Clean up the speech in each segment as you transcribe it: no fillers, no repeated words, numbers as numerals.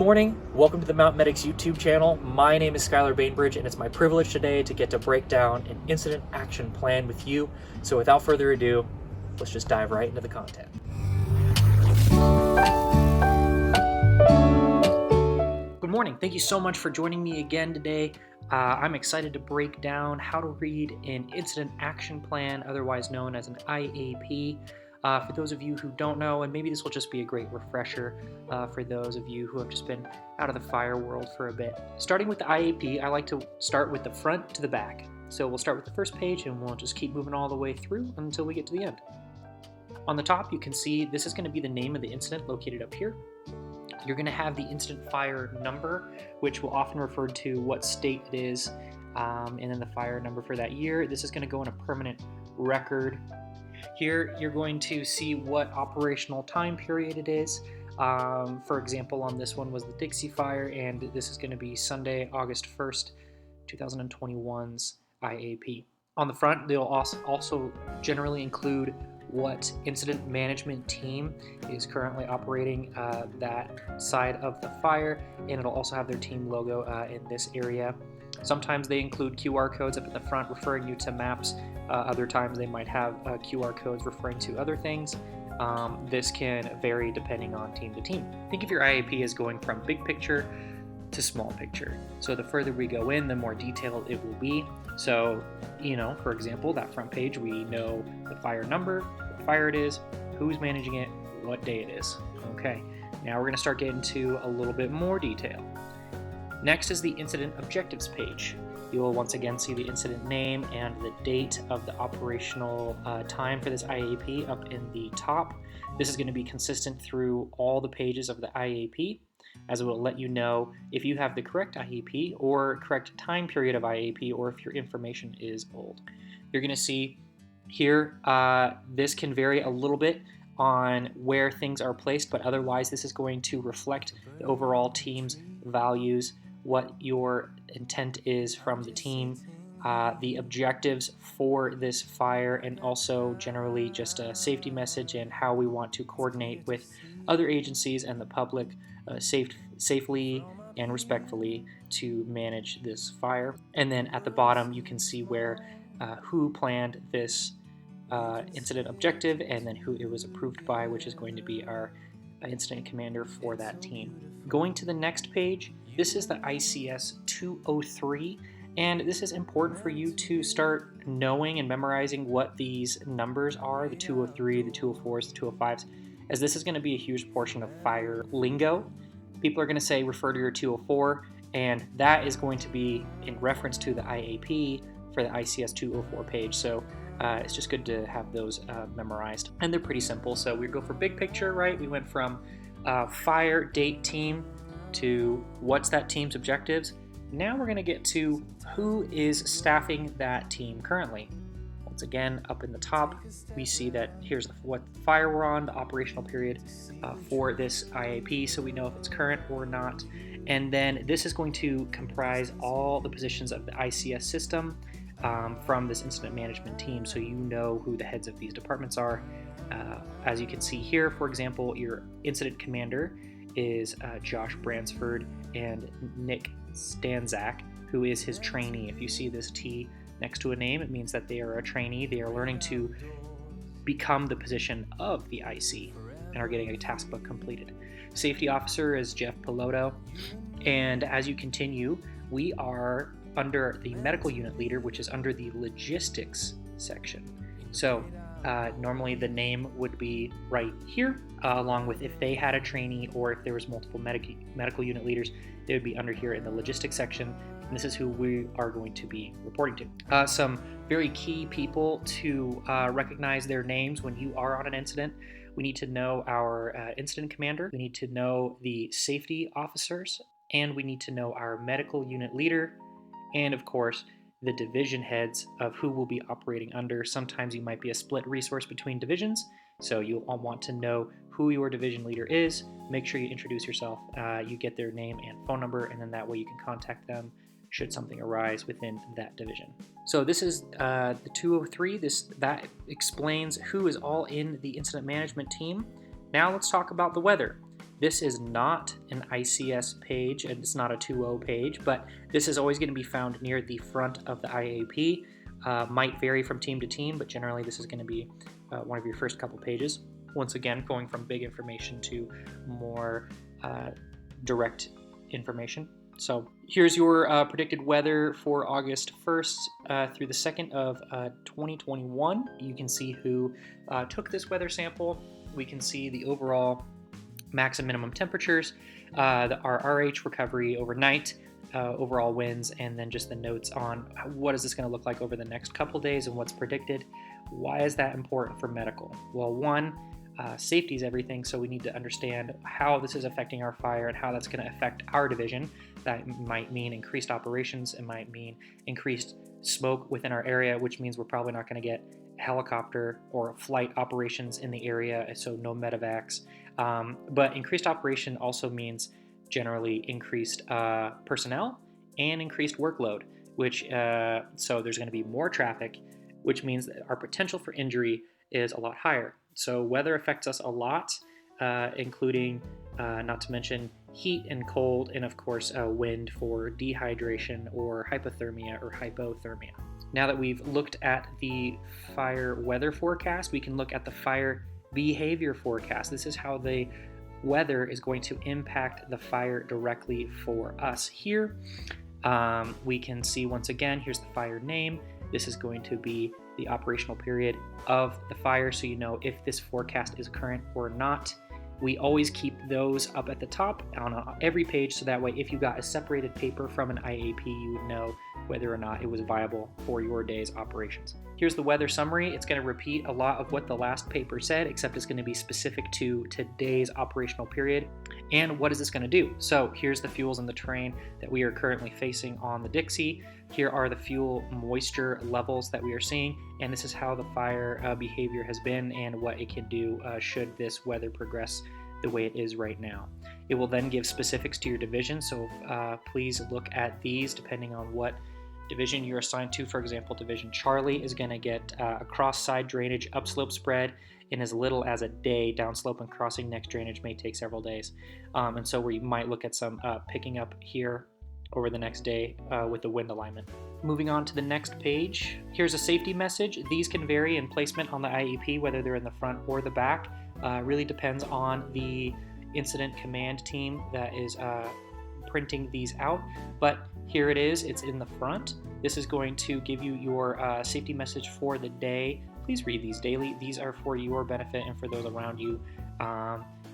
morning, welcome to the Mount Medics YouTube channel. My name is Skylar Bainbridge and it's my privilege today to get to break down an incident action plan with you. So without further ado, let's just dive right into the content. Good morning, thank you so much for joining me again today. I'm excited to break down how to read an incident action plan, otherwise known as an IAP. For those of you who don't know, and maybe this will just be a great refresher for those of you who have just been out of the fire world for a bit. Starting with the IAP, I like to start with the front to the back. So we'll start with the first page and we'll just keep moving all the way through until we get to the end. On the top, you can see this is going to be the name of the incident located up here. You're going to have the incident fire number, which will often refer to what state it is, and then the fire number for that year. This is going to go in a permanent record. Here you're going to see what operational time period it is. For example, on this one was the Dixie Fire, and this is going to be Sunday, August 1st, 2021's IAP. On the front, they'll also generally include what incident management team is currently operating that side of the fire, and it'll also have their team logo in this area. Sometimes they include QR codes up at the front referring you to maps. Other times they might have QR codes referring to other things. This can vary depending on team to team. Think of your IAP as going from big picture to small picture. So the further we go in, the more detailed it will be. So, for example, that front page, we know the fire number, what fire it is, who's managing it, what day it is. Okay, now we're going to start getting into a little bit more detail. Next is the incident objectives page. You'll once again see the incident name and the date of the operational time for this IAP up in the top. This is going to be consistent through all the pages of the IAP, as it will let you know if you have the correct IAP or correct time period of IAP, or if your information is old. You're going to see here, this can vary a little bit on where things are placed, but otherwise this is going to reflect the overall team's values, what your intent is from the team, the objectives for this fire, and also generally just a safety message and how we want to coordinate with other agencies and the public safely and respectfully to manage this fire. And then at the bottom you can see where who planned this incident objective and then who it was approved by, which is going to be our incident commander for that team. Going to the next page, this is the ICS 203, and this is important for you to start knowing and memorizing what these numbers are, the 203, the 204s, the 205s, as this is going to be a huge portion of fire lingo. People are going to say refer to your 204, and that is going to be in reference to the IAP for the ICS 204 page. So it's just good to have those memorized, and they're pretty simple. So we go for big picture, right? We went from fire, date, team to what's that team's objectives. Now we're going to get to who is staffing that team currently. Once again, up in the top, we see that here's what fire we're on, the operational period for this IAP, so we know if it's current or not. And then this is going to comprise all the positions of the ICS system from this incident management team, so you know who the heads of these departments are. As you can see here, for example, your incident commander is Josh Bransford and Nick Stanzak, who is his trainee. If you see this T next to a name, it means that they are a trainee. They are learning to become the position of the IC and are getting a task book completed. Safety officer is Jeff Piloto, and as you continue, we are under the medical unit leader, which is under the logistics section. So normally the name would be right here, along with if they had a trainee or if there was multiple medical unit leaders, they would be under here in the logistics section. And this is who we are going to be reporting to. Some very key people to recognize their names when you are on an incident. We need to know our incident commander, we need to know the safety officers, and we need to know our medical unit leader, and of course the division heads of who will be operating under. Sometimes you might be a split resource between divisions, so you'll want to know who your division leader is. Make sure you introduce yourself, you get their name and phone number, and then that way you can contact them should something arise within that division. So this is the 203. That explains who is all in the incident management team. Now let's talk about the weather. This is not an ICS page, and it's not a 2.0 page, but this is always going to be found near the front of the IAP. Might vary from team to team, but generally this is going to be one of your first couple pages. Once again, going from big information to more direct information. So here's your predicted weather for August 1st through the 2nd of 2021. You can see who took this weather sample. We can see the overall max and minimum temperatures, our RH recovery overnight, overall winds, and then just the notes on what is this going to look like over the next couple days and what's predicted. Why is that important for medical? Well, one, safety is everything, so we need to understand how this is affecting our fire and how that's going to affect our division. That might mean increased operations. It might mean increased smoke within our area, which means we're probably not going to get helicopter or flight operations in the area, so no medevacs. But increased operation also means generally increased personnel and increased workload, which so there's going to be more traffic, which means that our potential for injury is a lot higher. So weather affects us a lot, including, not to mention, heat and cold, and of course wind for dehydration or hypothermia or hypothermia. Now that we've looked at the fire weather forecast, we can look at the fire behavior forecast. This is how the weather is going to impact the fire directly for us. Here we can see once again, here's the fire name. This is going to be the operational period of the fire, so you know if this forecast is current or not. We always keep those up at the top on every page, so that way if you got a separated paper from an IAP, you would know whether or not it was viable for your day's operations. Here's the weather summary. It's going to repeat a lot of what the last paper said, except it's going to be specific to today's operational period. And what is this going to do? So here's the fuels and the terrain that we are currently facing on the Dixie. Here are the fuel moisture levels that we are seeing, and this is how the fire behavior has been and what it can do should this weather progress the way it is right now. It will then give specifics to your division, so please look at these depending on what division you're assigned to. For example, Division Charlie is going to get a cross-side drainage upslope spread in as little as a day. Downslope and crossing next drainage may take several days. And so we might look at some picking up here over the next day with the wind alignment. Moving on to the next page, here's a safety message. These can vary in placement on the IAP, whether they're in the front or the back. Really depends on the incident command team that is printing these out, but here it is. It's in the front. This is going to give you your safety message for the day. Please read these daily. These are for your benefit and for those around you.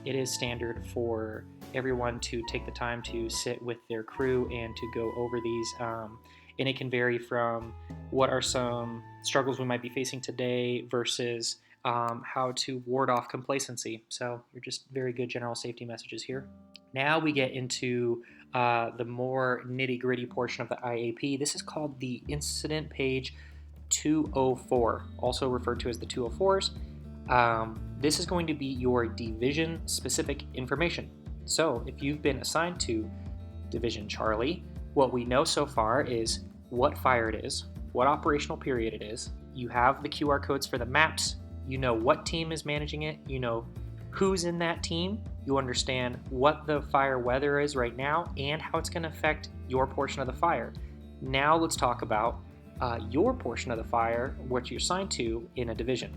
It is standard for everyone to take the time to sit with their crew and to go over these. And it can vary from what are some struggles we might be facing today versus how to ward off complacency. So you're just very good general safety messages here. Now we get into the more nitty-gritty portion of the IAP. This is called the Incident Page 204, also referred to as the 204s. This is going to be your division-specific information. So if you've been assigned to Division Charlie, what we know so far is what fire it is, what operational period it is. You have the QR codes for the maps. You know what team is managing it. You know who's in that team. You understand what the fire weather is right now and how it's going to affect your portion of the fire. Now let's talk about your portion of the fire, what you're assigned to in a division.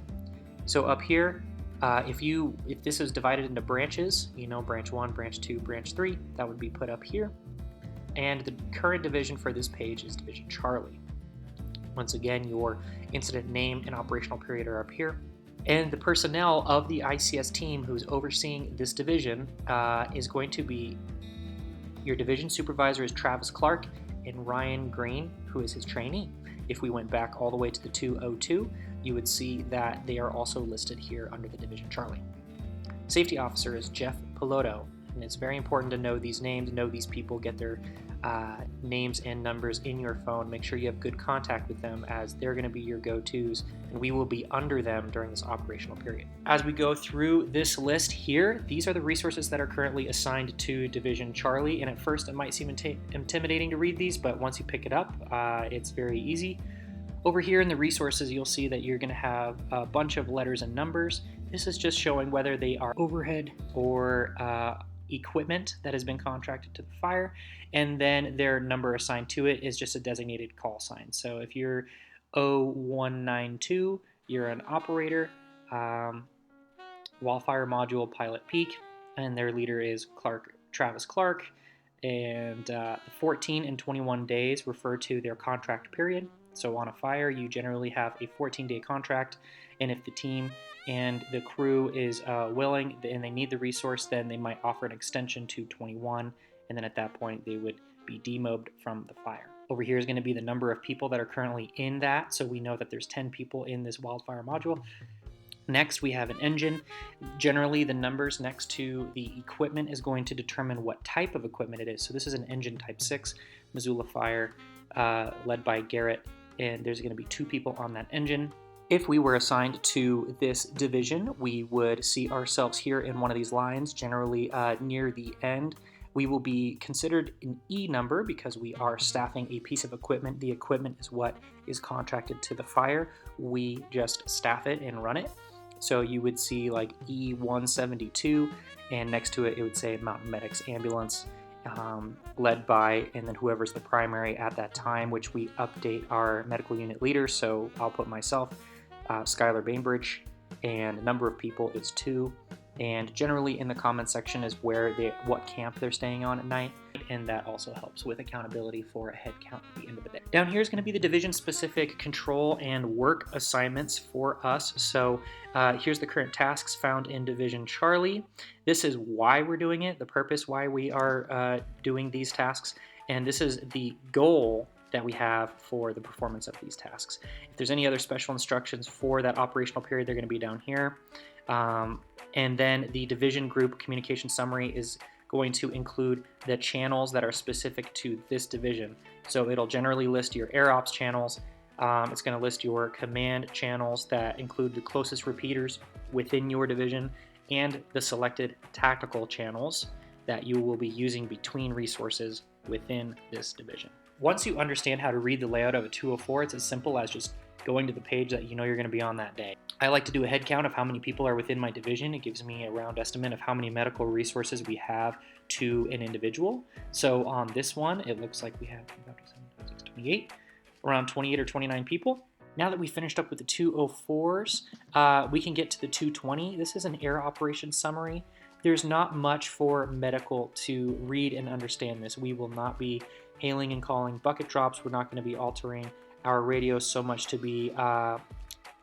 So up here, if this is divided into branches, you know, branch 1, branch 2, branch 3, that would be put up here. And the current division for this page is Division Charlie. Once again, your incident name and operational period are up here. And the personnel of the ICS team who's overseeing this division is going to be, your division supervisor is Travis Clark and Ryan Green, who is his trainee. If we went back all the way to the 202, you would see that they are also listed here under the Division Charlie. Safety officer is Jeff Piloto, and it's very important to know these names, know these people, get their names and numbers in your phone. Make sure you have good contact with them, as they're going to be your go-tos, and we will be under them during this operational period. As we go through this list here, these are the resources that are currently assigned to Division Charlie, and at first it might seem intimidating to read these, but once you pick it up, it's very easy. Over here in the resources, you'll see that you're going to have a bunch of letters and numbers. This is just showing whether they are overhead or equipment that has been contracted to the fire, and then their number assigned to it is just a designated call sign. So if you're 0192, you're an operator, Wildfire Module Pilot Peak, and their leader is Travis Clark. And the 14 and 21 days refer to their contract period. So on a fire, you generally have a 14-day contract, and if the team and the crew is willing and they need the resource, then they might offer an extension to 21, and then at that point they would be demobbed from the fire. Over here is going to be the number of people that are currently in that, so we know that there's 10 people in this wildfire module. Next, we have an engine. Generally, the numbers next to the equipment is going to determine what type of equipment it is. So this is an engine type 6, Missoula Fire, led by Garrett, and there's going to be 2 people on that engine. If we were assigned to this division, we would see ourselves here in one of these lines, generally near the end. We will be considered an E number because we are staffing a piece of equipment. The equipment is what is contracted to the fire. We just staff it and run it. So you would see like E172, and next to it, it would say Mountain Medics Ambulance, led by, and then whoever's the primary at that time, which we update our medical unit leader. So I'll put myself, Skylar Bainbridge, and the number of people is 2. And generally in the comments section is what camp they're staying on at night, and that also helps with accountability for a head count at the end of the day. Down here is going to be the division-specific control and work assignments for us. So here's the current tasks found in Division Charlie. This is why we're doing it, the purpose why we are doing these tasks, and this is the goal that we have for the performance of these tasks. If there's any other special instructions for that operational period, they're going to be down here. And then the division group communication summary is going to include the channels that are specific to this division. So it'll generally list your air ops channels. It's going to list your command channels that include the closest repeaters within your division, and the selected tactical channels that you will be using between resources within this division. Once you understand how to read the layout of a 204, it's as simple as just going to the page that you know you're going to be on that day. I like to do a head count of how many people are within my division. It gives me a round estimate of how many medical resources we have to an individual. So on this one, it looks like we have 28, around 28 or 29 people. Now that we finished up with the 204s, we can get to the 220. This is an air operations summary. There's not much for medical to read and understand this. We will not be hailing and calling bucket drops. We're not going to be altering our radios so much to be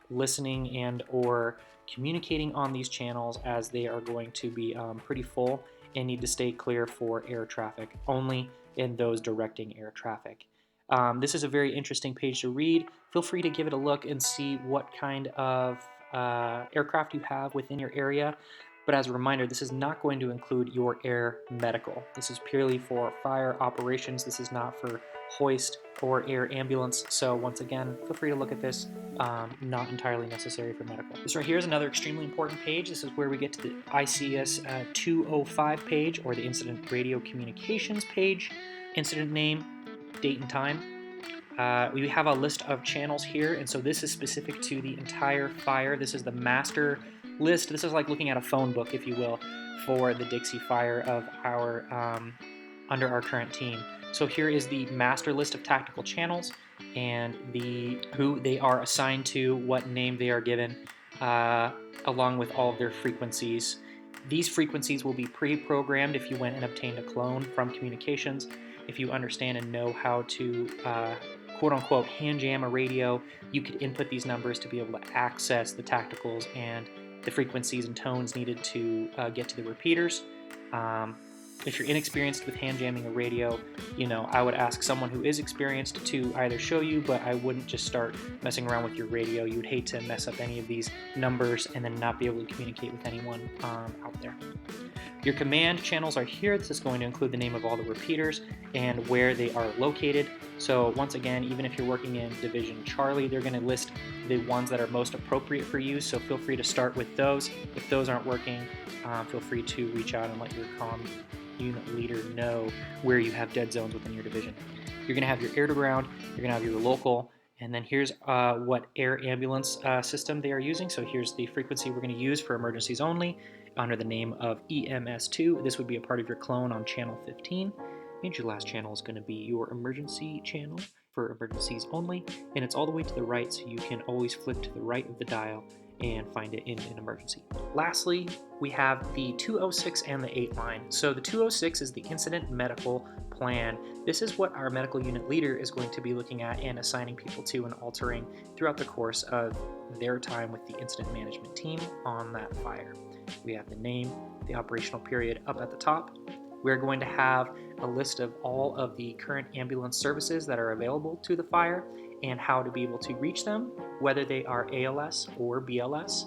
listening and or communicating on these channels, as they are going to be pretty full and need to stay clear for air traffic, only in those directing air traffic. This is a very interesting page to read. Feel free to give it a look and see what kind of aircraft you have within your area. But as a reminder, this is not going to include your air medical. This is purely for fire operations. This is not for hoist or air ambulance. So once again, feel free to look at this. Not entirely necessary for medical. This right here is another extremely important page. This is where we get to the ICS 205 page, or the Incident Radio Communications page. Incident name, date and time. We have a list of channels here, and so this is specific to the entire fire. This is the master list. This is like looking at a phone book, if you will, for the Dixie Fire of our under our current team. So here is the master list of tactical channels and who they are assigned to, what name they are given, along with all of their frequencies. These frequencies will be pre-programmed if you went and obtained a clone from communications. If you understand and know how to quote-unquote hand jam a radio, you could input these numbers to be able to access the tacticals and the frequencies and tones needed to get to the repeaters. If you're inexperienced with hand jamming a radio, I would ask someone who is experienced to either show you, but I wouldn't just start messing around with your radio. You would hate to mess up any of these numbers and then not be able to communicate with anyone out there. Your command channels are here. This is going to include the name of all the repeaters and where they are located. So once again, even if you're working in Division Charlie, they're going to list the ones that are most appropriate for you. So feel free to start with those. If those aren't working, feel free to reach out and let your comm unit leader know where you have dead zones within your division. You're going to have your air to ground, you're going to have your local, And then here's what air ambulance system they are using. So here's the frequency we're going to use for emergencies only under the name of EMS2. This would be a part of your clone on channel 15. And your last channel is going to be your emergency channel for emergencies only. And it's all the way to the right, so you can always flip to the right of the dial and find it in an emergency. Lastly, we have the 206 and the 8 line. So the 206 is the incident medical plan. This is what our medical unit leader is going to be looking at and assigning people to and altering throughout the course of their time with the incident management team on that fire. We have the name, the operational period up at the top. We're going to have a list of all of the current ambulance services that are available to the fire and how to be able to reach them, whether they are ALS or BLS,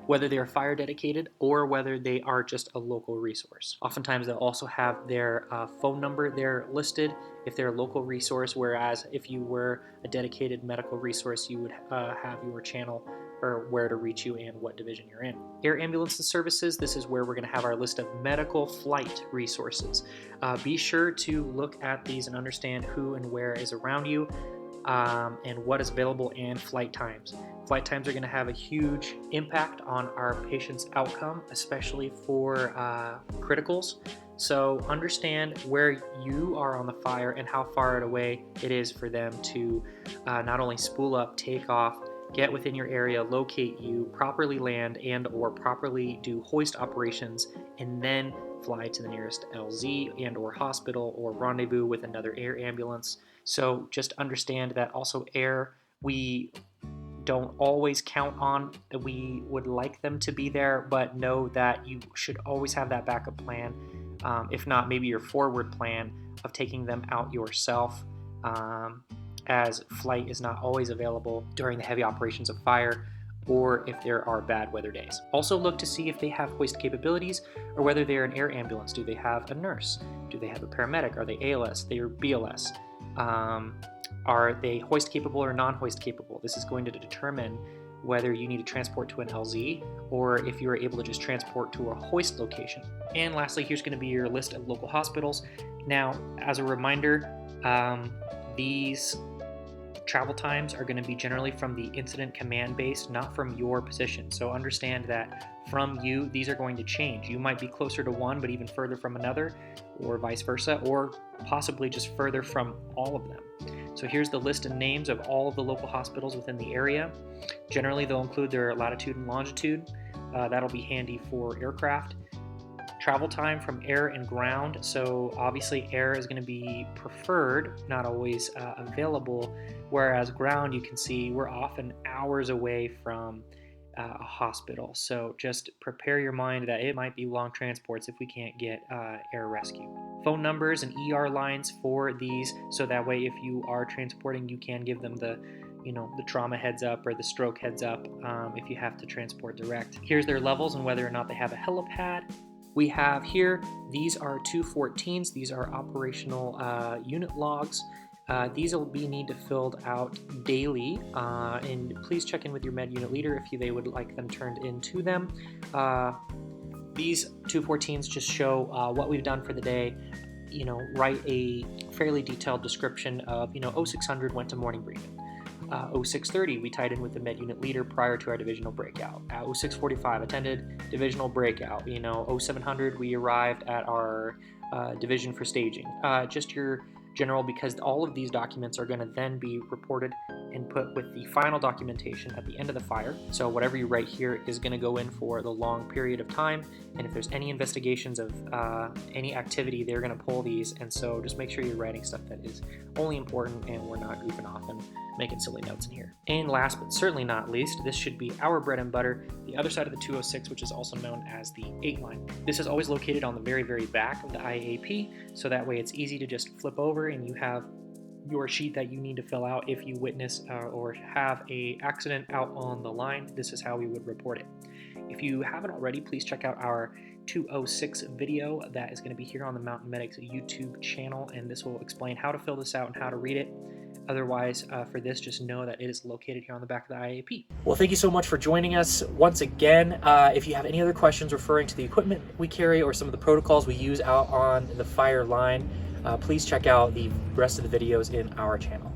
whether they are fire dedicated or whether they are just a local resource. Oftentimes they'll also have their phone number there listed if they're a local resource, whereas if you were a dedicated medical resource, you would have your channel or where to reach you and what division you're in. Air ambulance and services, this is where we're going to have our list of medical flight resources. Be sure to look at these and understand who and where is around you and what is available and flight times. Flight times are going to have a huge impact on our patient's outcome, especially for criticals. So understand where you are on the fire and how far away it is for them to not only spool up, take off, get within your area, locate you, properly land and or properly do hoist operations, and then fly to the nearest LZ and or hospital or rendezvous with another air ambulance. So just understand that also air, we don't always count on. We would like them to be there, but know that you should always have that backup plan. If not, maybe your forward plan of taking them out yourself, as flight is not always available during the heavy operations of fire or if there are bad weather days. Also look to see if they have hoist capabilities or whether they're an air ambulance. Do they have a nurse? Do they have a paramedic? Are they ALS? They are BLS? Are they hoist capable or non-hoist capable? This is going to determine whether you need to transport to an LZ or if you're able to just transport to a hoist location. And lastly, here's going to be your list of local hospitals. Now, as a reminder, these travel times are going to be generally from the incident command base, not from your position. So understand that from you, these are going to change. You might be closer to one, but even further from another, or vice versa, or possibly just further from all of them. So here's the list and names of all of the local hospitals within the area. Generally, they'll include their latitude and longitude. That'll be handy for aircraft. Travel time from air and ground. So obviously air is going to be preferred, not always available, whereas ground, you can see we're often hours away from a hospital. So just prepare your mind that it might be long transports if we can't get air rescue. Phone numbers and ER lines for these, so that way if you are transporting, you can give them the trauma heads up or the stroke heads up if you have to transport direct. Here's their levels and whether or not they have a helipad. We have here, these are 214s. These are operational unit logs. These will be need to filled out daily, and please check in with your med unit leader if they would like them turned into them. These 214s just show what we've done for the day. Write a fairly detailed description of, 0600 went to morning briefing. 0630, we tied in with the med unit leader prior to our divisional breakout. At 0645, attended divisional breakout. 0700, we arrived at our division for staging. Just your general, because all of these documents are going to then be reported and put with the final documentation at the end of the fire. So whatever you write here is going to go in for the long period of time, and if there's any investigations of any activity, they're going to pull these, and so just make sure you're writing stuff that is only important and we're not goofing off and making silly notes in here. And last but certainly not least, this should be our bread and butter, the other side of the 206, which is also known as the 8 line. This is always located on the very, very back of the IAP, so that way it's easy to just flip over and you have your sheet that you need to fill out if you witness or have a accident out on the line. This is how we would report it. If you haven't already, please check out our 206 video that is going to be here on the Mountain Medics YouTube channel, and this will explain how to fill this out and how to read it. Otherwise, for this, just know that it is located here on the back of the IAP. Well, thank you so much for joining us once again. If you have any other questions referring to the equipment we carry or some of the protocols we use out on the fire line, please check out the rest of the videos in our channel.